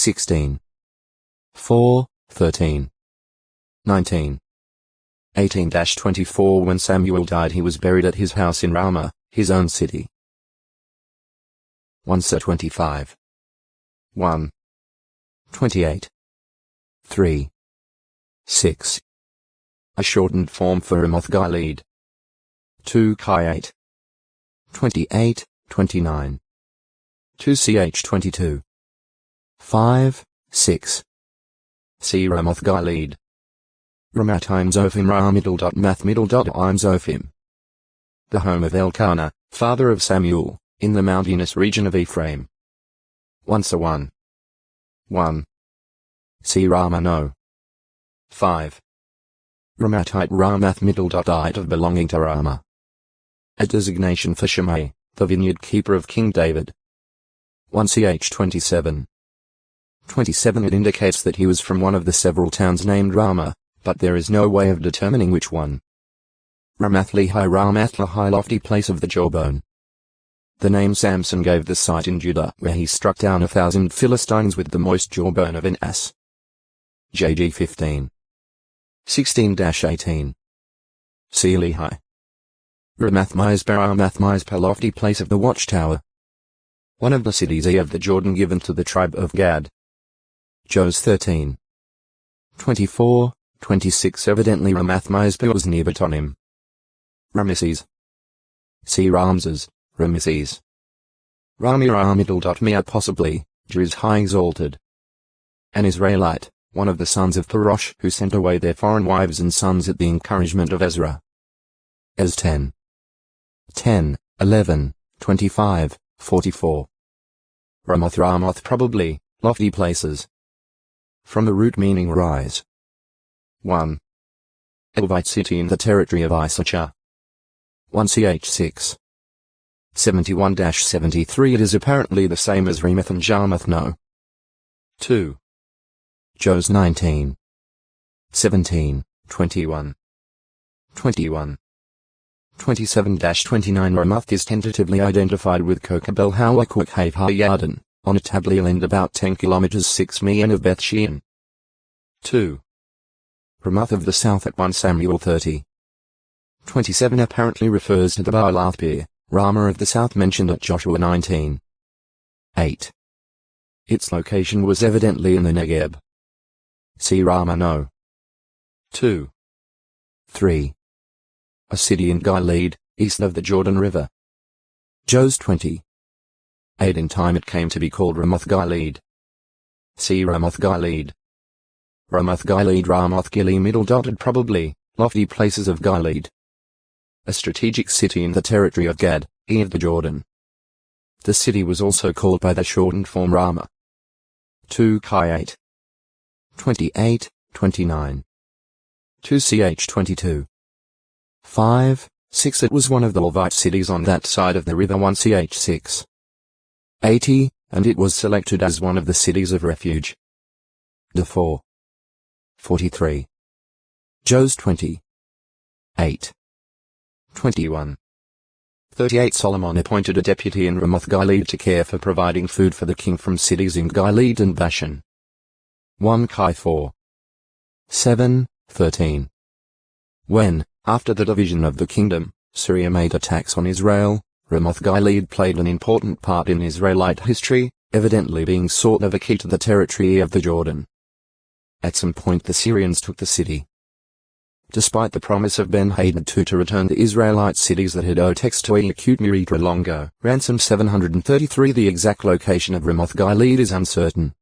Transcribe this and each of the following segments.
16. 4, 13. 19. 18-24 When Samuel died he was buried at his house in Ramah, his own city. 1 Sir 25. 1. 28. 3. 6. A shortened form for Ramoth Gilead. 2 Chi 8. 28, 29. 2 Ch 22. 5, 6. See Ramoth Gilead. Ramat Im Zophim Ra middle dot math middle dot Im Zophim. The home of Elkanah, father of Samuel, in the mountainous region of Ephraim. 1 Sir 1. 1. See Ramano. 5. Ramatite Ramath middle dot ite of belonging to Ramah. A designation for Shimei, the vineyard keeper of King David. 1 Ch 27. 27 It indicates that he was from one of the several towns named Ramah, but there is no way of determining which one. Ramath Lehi lofty place of the jawbone. The name Samson gave the site in Judah where he struck down 1,000 Philistines with the moist jawbone of an ass. JG 15. 16-18. See Lehi. Ramath Mizpah lofty place of the watchtower. One of the cities of the Jordan given to the tribe of Gad. Jos 13. 24, 26 Evidently Ramath Mizpah was near Betonim. Ramesses. See Ramses, Ramesses. Rami possibly, Jews high exalted. An Israelite, one of the sons of Parosh who sent away their foreign wives and sons at the encouragement of Ezra. Ez 10. 10, 11, 25, 44. Ramoth probably, lofty places. From the root meaning rise. 1. Elvite city in the territory of Issachar. 1 Ch 6. 71-73 It is apparently the same as Remath and Jarmuth no. 2. Jos 19. 17, 21. 21. 27-29 Ramoth is tentatively identified with Kokabel Hawakuk Hayarden, on a tableland about 10 km 6 mi of Beth Shean. 2. Ramoth of the south at 1 Samuel 30. 27 apparently refers to the Baalathpir, Ramah of the south mentioned at Joshua 19. 8. Its location was evidently in the Negeb. See Ramah no. 2. 3. A city in Gilead, east of the Jordan River. Jos 20. 8 In time it came to be called Ramoth Gilead. See Ramoth Gilead. Ramoth Gilead Ramoth Gilead middle dotted probably, lofty places of Gilead. A strategic city in the territory of Gad, of the Jordan. The city was also called by the shortened form Ramah. 2 Chi 8. 28, 29. 2 Ch 22. 5, 6 It was one of the Levite cities on that side of the river 1 Ch 6. 80, and it was selected as one of the cities of refuge. De 4. 43. Jos 20. 8. 21. 38 Solomon appointed a deputy in Ramoth Gilead to care for providing food for the king from cities in Gilead and Bashan. 1 Chi 4. 7, 13. When, after the division of the kingdom, Syria made attacks on Israel, Ramoth Gilead played an important part in Israelite history, evidently being sort of a key to the territory of the Jordan. At some point the Syrians took the city. Despite the promise of Ben-Hadad II to return the Israelite cities that had owed tax to Akut Miritra Longo, ransom 733 The exact location of Ramoth Gilead is uncertain.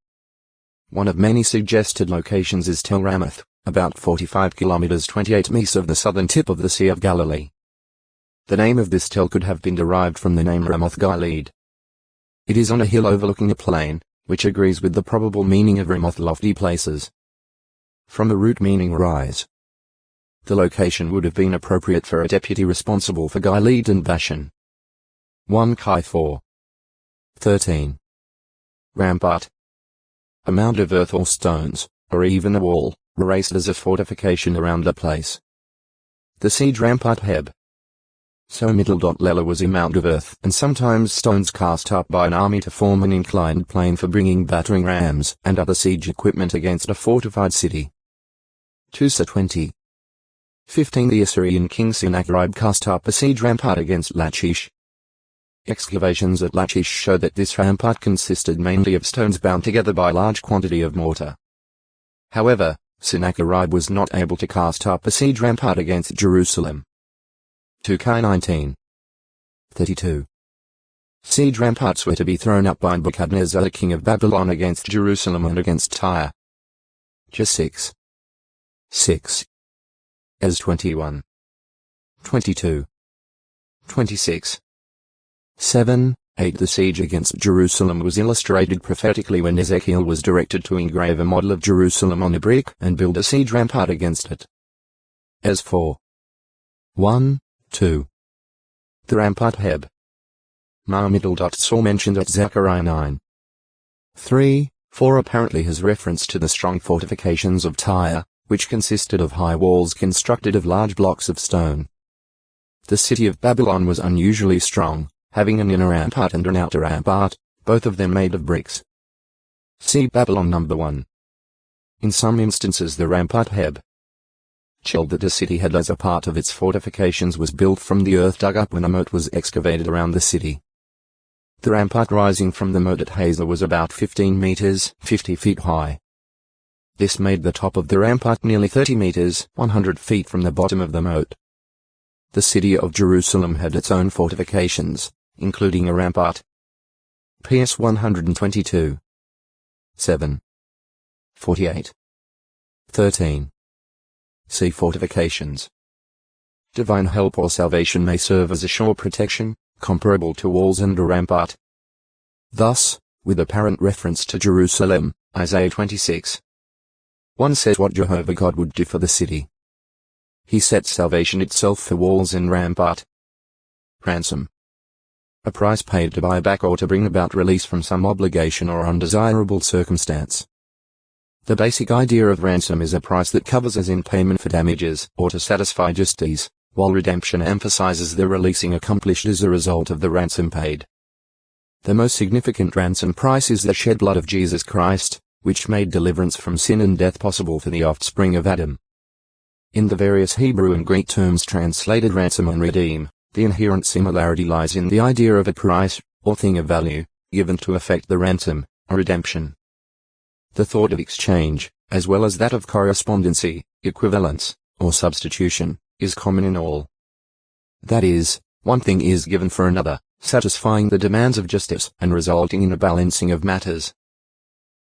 One of many suggested locations is Tel Ramath, about 45 kilometers 28 miles of the southern tip of the Sea of Galilee. The name of this Tel could have been derived from the name Ramoth Gilead. It is on a hill overlooking a plain, which agrees with the probable meaning of Ramoth lofty places. From the root meaning rise. The location would have been appropriate for a deputy responsible for Gilead and Bashan. 1 Chi 4. 13. Rampart. A mound of earth or stones, or even a wall, raised as a fortification around the place. The siege rampart Heb. So Lela was a mound of earth and sometimes stones cast up by an army to form an inclined plane for bringing battering rams and other siege equipment against a fortified city. 2 15 The Assyrian king Sennacherib cast up a siege rampart against Lachish. Excavations at Lachish show that this rampart consisted mainly of stones bound together by a large quantity of mortar. However, Sennacherib was not able to cast up a siege rampart against Jerusalem. 2 32 Siege ramparts were to be thrown up by Nebuchadnezzar the king of Babylon against Jerusalem and against Tyre. Just 6 as 21 22 26 7, 8 The siege against Jerusalem was illustrated prophetically when Ezekiel was directed to engrave a model of Jerusalem on a brick and build a siege rampart against it. As 4 1, 2 The rampart Heb Saw mentioned at Zechariah 9 3, 4 apparently has reference to the strong fortifications of Tyre, which consisted of high walls constructed of large blocks of stone. The city of Babylon was unusually strong, having an inner rampart and an outer rampart, both of them made of bricks. See Babylon number 1. In some instances the rampart Heb that a city had as a part of its fortifications was built from the earth dug up when a moat was excavated around the city. The rampart rising from the moat at Hazor was about 15 meters, 50 feet high. This made the top of the rampart nearly 30 meters, 100 feet from the bottom of the moat. The city of Jerusalem had its own fortifications, including a rampart. PS 122. 7. 48. 13. See fortifications. Divine help or salvation may serve as a shore protection, comparable to walls and a rampart. Thus, with apparent reference to Jerusalem, Isaiah 26. 1 says what Jehovah God would do for the city. He sets salvation itself for walls and rampart. Ransom. A price paid to buy back or to bring about release from some obligation or undesirable circumstance. The basic idea of ransom is a price that covers as in payment for damages or to satisfy justice, while redemption emphasizes the releasing accomplished as a result of the ransom paid. The most significant ransom price is the shed blood of Jesus Christ, which made deliverance from sin and death possible for the offspring of Adam. In the various Hebrew and Greek terms translated ransom and redeem, the inherent similarity lies in the idea of a price, or thing of value, given to effect the ransom, or redemption. The thought of exchange, as well as that of correspondency, equivalence, or substitution, is common in all. That is, one thing is given for another, satisfying the demands of justice and resulting in a balancing of matters.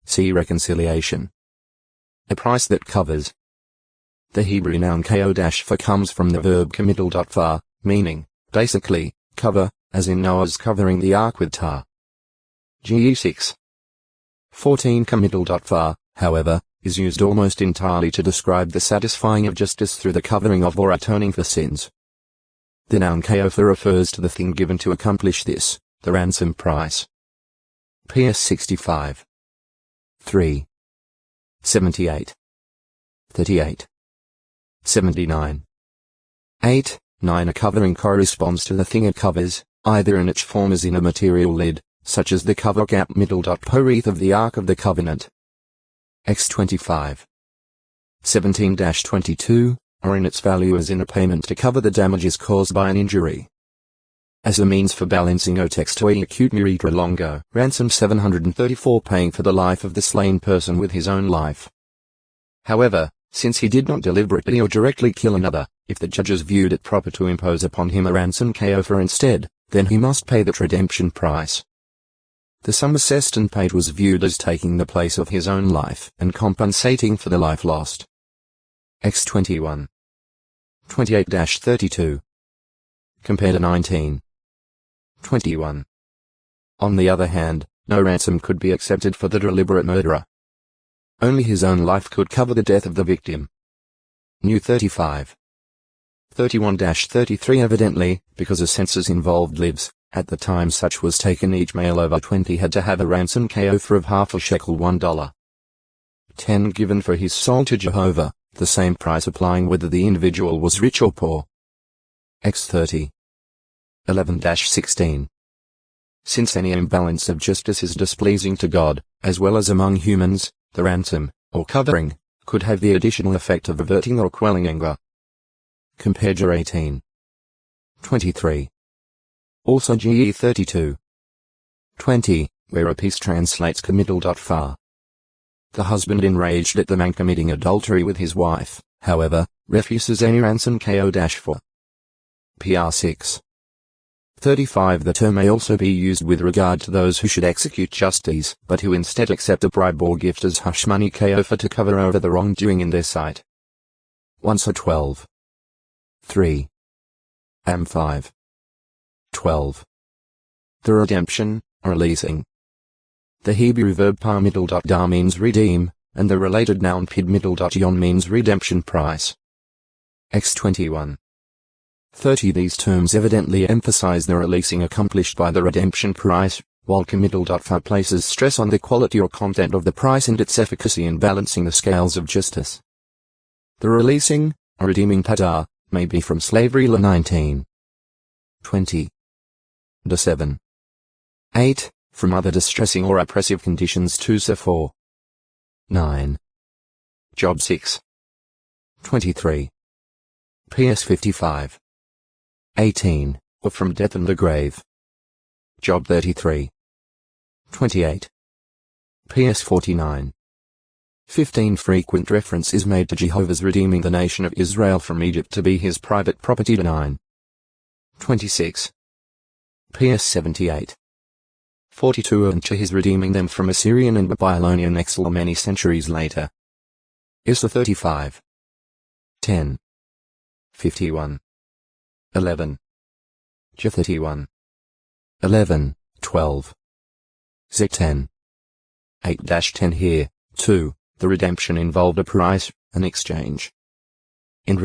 See reconciliation. A price that covers. The Hebrew noun ko-for comes from the verb kamidal.far, meaning, basically, cover, as in Noah's covering the ark with tar. Ge 6. 14 kamidal.far, however, is used almost entirely to describe the satisfying of justice through the covering of or atoning for sins. The noun ko-for refers to the thing given to accomplish this, the ransom price. PS 65. 3. 78. 38. 79. 8. 9 A covering corresponds to the thing it covers, either in its form as in a material lid, such as the cover gap middle.po wreath of the Ark of the Covenant. X 25. 17-22, or in its value as in a payment to cover the damages caused by an injury. As a means for balancing o textoi acute miritra longo, ransom 734 paying for the life of the slain person with his own life. However, since he did not deliberately or directly kill another, if the judges viewed it proper to impose upon him a ransom ko-for instead, then he must pay that redemption price. The sum assessed and paid was viewed as taking the place of his own life and compensating for the life lost. X 21. 28-32. Compared to 19. 21. On the other hand, no ransom could be accepted for the deliberate murderer. Only his own life could cover the death of the victim. New 35. 31-33 Evidently, because a census involved lives, at the time such was taken each male over 20 had to have a ransom ko-for of half a shekel $1. 10 given for his soul to Jehovah, the same price applying whether the individual was rich or poor. X 30. 11-16. Since any imbalance of justice is displeasing to God, as well as among humans, the ransom, or covering, could have the additional effect of averting or quelling anger. Compare J 18. 23. Also GE 32. 20, where a piece translates committal. Far. The husband enraged at the man committing adultery with his wife, however, refuses any ransom ko-4. PR 6. 35. The term may also be used with regard to those who should execute justice, but who instead accept a bribe or gift as hush money ko-4 to cover over the wrongdoing in their sight. 1 So 12. 3. Am 5. 12. The redemption, releasing. The Hebrew verb par-da means redeem, and the related noun pid-yon means redemption price. X 21. 30. These terms evidently emphasize the releasing accomplished by the redemption price, while committal.fa places stress on the quality or content of the price and its efficacy in balancing the scales of justice. The releasing, redeeming pada, may be from slavery law 19. 20. De 7. 8. From other distressing or oppressive conditions 2 So 4. 9. Job 6. 23. PS 55. 18, or from death and the grave. Job 33. 28. PS 49. 15. Frequent reference is made to Jehovah's redeeming the nation of Israel from Egypt to be his private property. 9. 26. PS 78. 42. And to his redeeming them from Assyrian and Babylonian exile many centuries later. Issa 35. 10. 51. 11. J 31. 11, 12. Z 10. 8-10 here, too, the redemption involved a price, an exchange.